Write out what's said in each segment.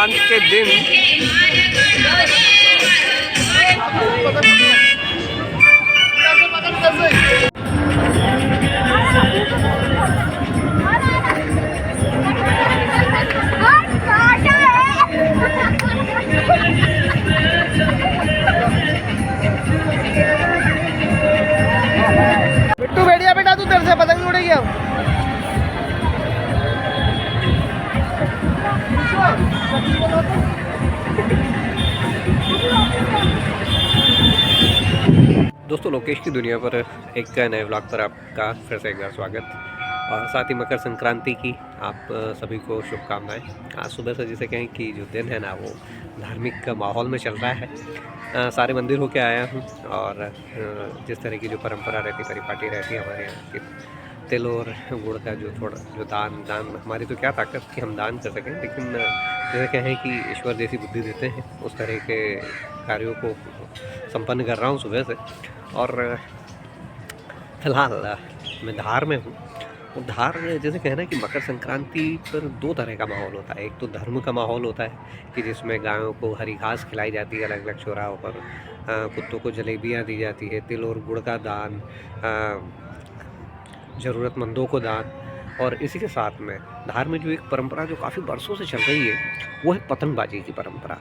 संक्रांति के दिन बिट्टू बैठिया बेटा, तू तेरे से पतंग उड़ेगी अब। दोस्तों, लोकेश की दुनिया पर एक नए व्लॉग पर आपका फिर से एक बार स्वागत और साथ ही मकर संक्रांति की आप सभी को शुभकामनाएं। आज सुबह से जिसे कहें कि जो दिन है ना वो धार्मिक माहौल में चल रहा है। सारे मंदिर होके आया हूँ और जिस तरह की जो परंपरा रहती परिपाटी रहती है हमारे यहाँ की तिल और गुड़ का जो दान हमारी तो क्या ताकत कि हम दान कर सकें, लेकिन जैसे कहें कि ईश्वर जैसी बुद्धि देते हैं उस तरह के कार्यों को संपन्न कर रहा हूँ सुबह से। और फिलहाल मैं धार में हूँ। और धार में जैसे कहना कि मकर संक्रांति पर दो तरह का माहौल होता है। एक तो धर्म का माहौल होता है कि जिसमें गायों को हरी घास खिलाई जाती है अलग अलग चौराहों पर, कुत्तों को जलेबियाँ दी जाती है, तिल और गुड़ का दान, ज़रूरतमंदों को दान। और इसी के साथ में धार में जो एक परंपरा जो काफ़ी बरसों से चल रही है वो है पतंगबाजी की परंपरा।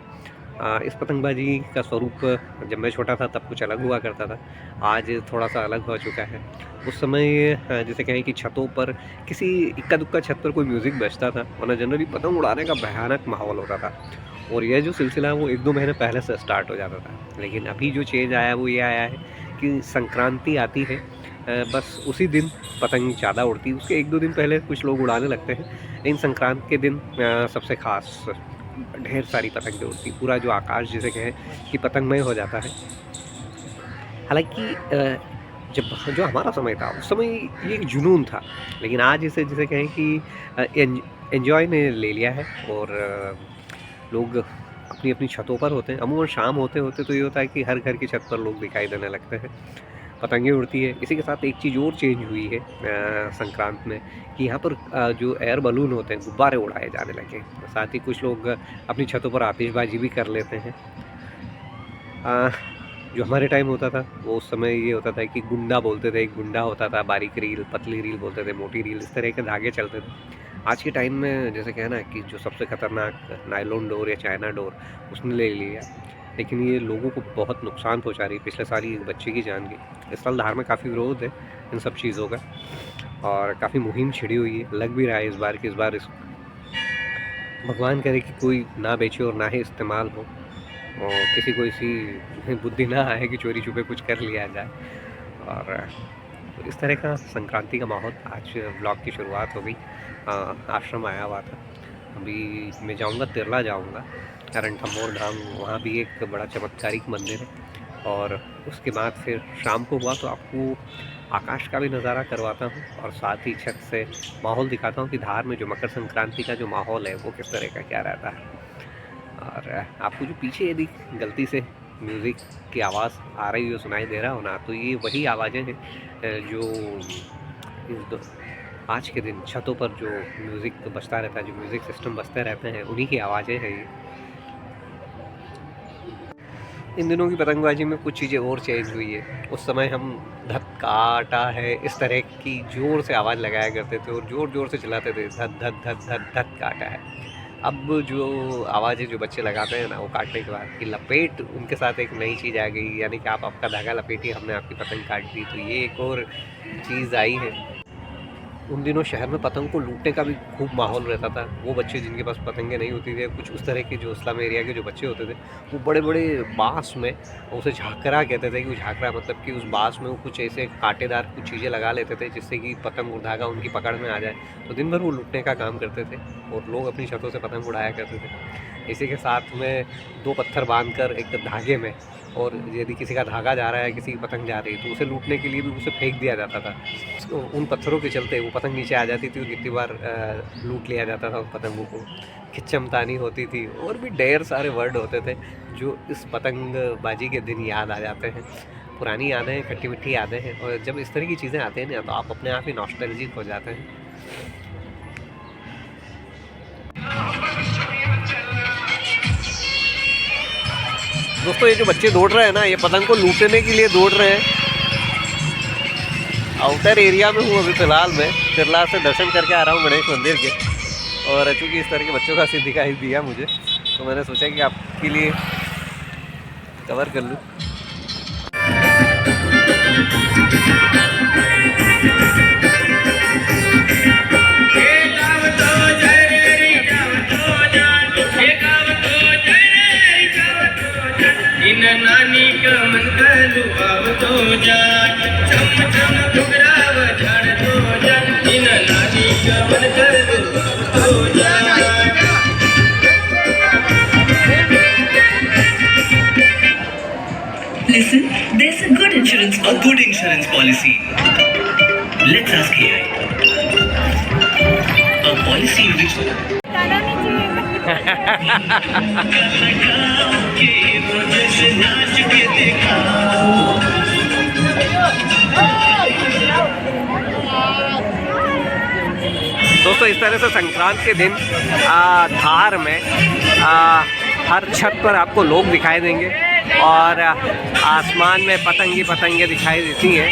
इस पतंगबाजी का स्वरूप जब मैं छोटा था तब कुछ अलग हुआ करता था, आज थोड़ा सा अलग हो चुका है। उस समय जैसे कहें कि छतों पर किसी इक्का दुक्का छत पर कोई म्यूज़िक बजता था, वरना जनरली पतंग उड़ाने का भयानक माहौल होता था। और यह जो सिलसिला है वो 1-2 महीने पहले से स्टार्ट हो जाता था। लेकिन अभी जो चेंज आया वो ये आया है कि संक्रांति आती है, बस उसी दिन पतंग ज़्यादा उड़ती है। उसके 1-2 दिन पहले कुछ लोग उड़ाने लगते हैं, लेकिन संक्रांति के दिन सबसे ख़ास ढेर सारी पतंगें उड़ती, पूरा जो आकाश जिसे कहें कि पतंगमय हो जाता है। हालांकि जब जो हमारा समय था उस समय ये एक जुनून था, लेकिन आज इसे जिसे कहें कि एंजॉय ने ले लिया है। और लोग अपनी अपनी छतों पर होते हैं। अमूमन शाम होते होते तो ये होता है कि हर घर की छत पर लोग दिखाई देने लगते हैं, पतंगें उड़ती है। इसी के साथ एक चीज़ और चेंज हुई है संक्रांत में कि यहाँ पर जो एयर बलून होते हैं, गुब्बारे उड़ाए जाने लगे। साथ ही कुछ लोग अपनी छतों पर आतिशबाजी भी कर लेते हैं। जो हमारे टाइम होता था वो उस समय ये होता था कि गुंडा बोलते थे, एक गुंडा होता था, बारीक रील, पतली रील बोलते थे, मोटी रील, इस तरह के धागे चलते थे। आज के टाइम में जैसे कहना है कि जो सबसे खतरनाक नायलॉन डोर या चाइना डोर उसने ले लिया, लेकिन ये लोगों को बहुत नुकसान पहुंचा रही है। पिछले साल ही एक बच्चे की जान गई। इस साल धार में काफ़ी विरोध है इन सब चीज़ों का और काफ़ी मुहिम छिड़ी हुई है। लग भी रहा है इस बार इस भगवान करे कि कोई ना बेचे और ना ही इस्तेमाल हो और किसी को इसी बुद्धि ना आए कि चोरी छुपे कुछ कर लिया जाए। और तो इस तरह का संक्रांति का माहौल। आज ब्लॉग की शुरुआत हो गई। आश्रम आया हुआ था, अभी मैं जाऊंगा तिरला जाऊंगा, रणथंभौर धाम, वहाँ भी एक बड़ा चमत्कारिक मंदिर है। और उसके बाद फिर शाम को हुआ तो आपको आकाश का भी नज़ारा करवाता हूँ और साथ ही छत से माहौल दिखाता हूँ कि धार में जो मकर संक्रांति का जो माहौल है वो किस तरह का क्या रहता है। और आपको जो पीछे यदि गलती से म्यूज़िक की आवाज़ आ रही हो, सुनाई दे रहा हो ना, तो ये वही आवाज़ें हैं जो आज के दिन छतों पर जो म्यूज़िक बजता रहता है, जो म्यूज़िक सिस्टम बजते रहते हैं, उन्हीं की आवाज़ें हैं ये। इन दिनों की पतंगबाजी में कुछ चीज़ें और चेंज हुई है। उस समय हम धत काटा है इस तरह की ज़ोर से आवाज़ लगाया करते थे और ज़ोर से चलाते थे, धत धत धत धत धत काटा है। अब जो आवाज़ें जो बच्चे लगाते हैं ना वो काटने के बाद कि लपेट, उनके साथ एक नई चीज़ आ गई, यानी कि आप आपका धागा लपेटिए, हमने आपकी पतंग काट दी। तो ये एक और चीज़ आई है। उन दिनों शहर में पतंग को लूटने का भी खूब माहौल रहता था। वो बच्चे जिनके पास पतंगें नहीं होती थी, कुछ उस तरह के जो स्लम एरिया के जो बच्चे होते थे, वो बड़े बड़े बाँस में, उसे झाकरा कहते थे कि वो झाकरा मतलब कि उस बाँस में वो कुछ ऐसे कांटेदार कुछ चीज़ें लगा लेते थे जिससे कि पतंग और धागा उनकी पकड़ में आ जाए। तो दिन भर वो लूटने का काम करते थे और लोग अपनी छतों से पतंग उड़ाया करते थे। इसी के साथ में 2 पत्थर बांधकर एक धागे में, और यदि किसी का धागा जा रहा है, किसी की पतंग जा रही है, तो उसे लूटने के लिए भी उसे फेंक दिया जाता था। तो उन पत्थरों के चलते वो पतंग नीचे आ जाती थी और कितनी बार लूट लिया जाता था उन पतंगों को। खिच्चमतानी होती थी और भी ढेर सारे वर्ड होते थे जो इस पतंगबाजी के दिन याद आ जाते हैं। पुरानी यादें, खट्टी मीठी यादें हैं, और जब इस तरह की चीज़ें आती हैं ना तो आप अपने आप ही नॉस्टैल्जिक हो जाते हैं। दोस्तों ये जो बच्चे दौड़ रहे हैं ना, ये पतंग को लूटने के लिए दौड़ रहे हैं। आउटर एरिया में हूँ अभी फ़िलहाल मैं, तिरला से दर्शन करके आ रहा हूँ गणेश मंदिर के। और चूँकि इस तरह के बच्चों का सीन दिखाई दिया मुझे, तो मैंने सोचा कि आपके लिए कवर कर लूँ। नानी का मन कलू अब तो जा चम चम घुघराव झाड़ तो जा इन नानी का मन कलू अब तो जा। Listen, there's a good insurance policy. Let's ask AI. A policy in which दोस्तों इस तरह से संक्रांत के दिन धार में हर छत पर आपको लोग दिखाई देंगे और आसमान में पतंगी पतंगे दिखाई देती हैं।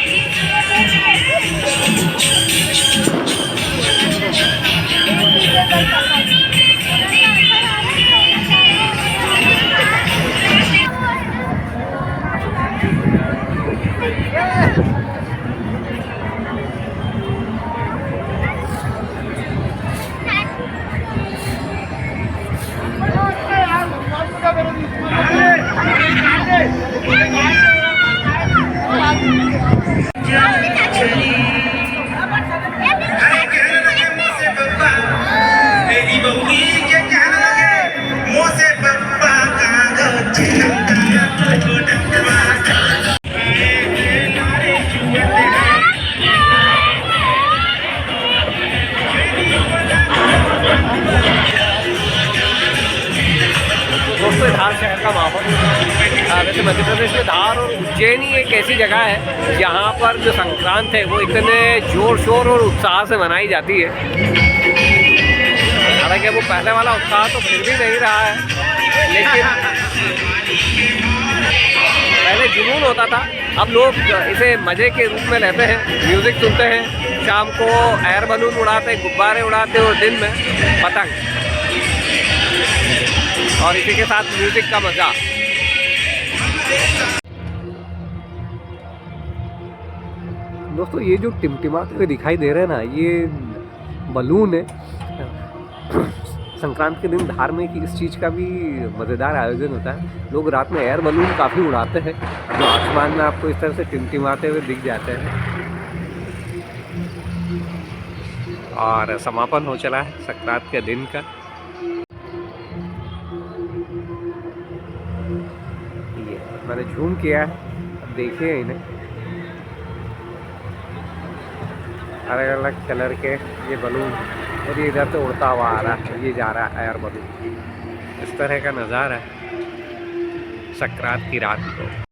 दोस्तों धार शहर का माहौल, वैसे मध्य प्रदेश में धार और उज्जैन ही एक ऐसी जगह है जहाँ पर जो संक्रांत है वो इतने जोर शोर और उत्साह से मनाई जाती है। हालांकि वो पहले वाला उत्साह तो फिर भी नहीं रहा है, लेकिन पहले जुनून होता था। अब लोग इसे मज़े के रूप में लेते हैं, म्यूज़िक सुनते हैं, शाम को एयर बलून उड़ाते, गुब्बारे उड़ाते और दिन में पतंग, और इसी के साथ म्यूजिक का मजा। दोस्तों ये जो टिमटिमाते हुए दिखाई दे रहे हैं ना, ये बलून है। संक्रांत के दिन धार में इस चीज़ का भी मज़ेदार आयोजन होता है। लोग रात में एयर बलून काफ़ी उड़ाते हैं जो आसमान में आपको इस तरह से टिमटिमाते हुए दिख जाते हैं। और समापन हो चला है संक्रांत के दिन का। ये मैंने झूम किया है, अब देखिए इन्हें, अलग अलग कलर के ये बलून, और ये इधर से उड़ता हुआ आ रहा है, ये जा रहा है एयर बलून। इस तरह का नज़ारा है संक्रांत की रात को।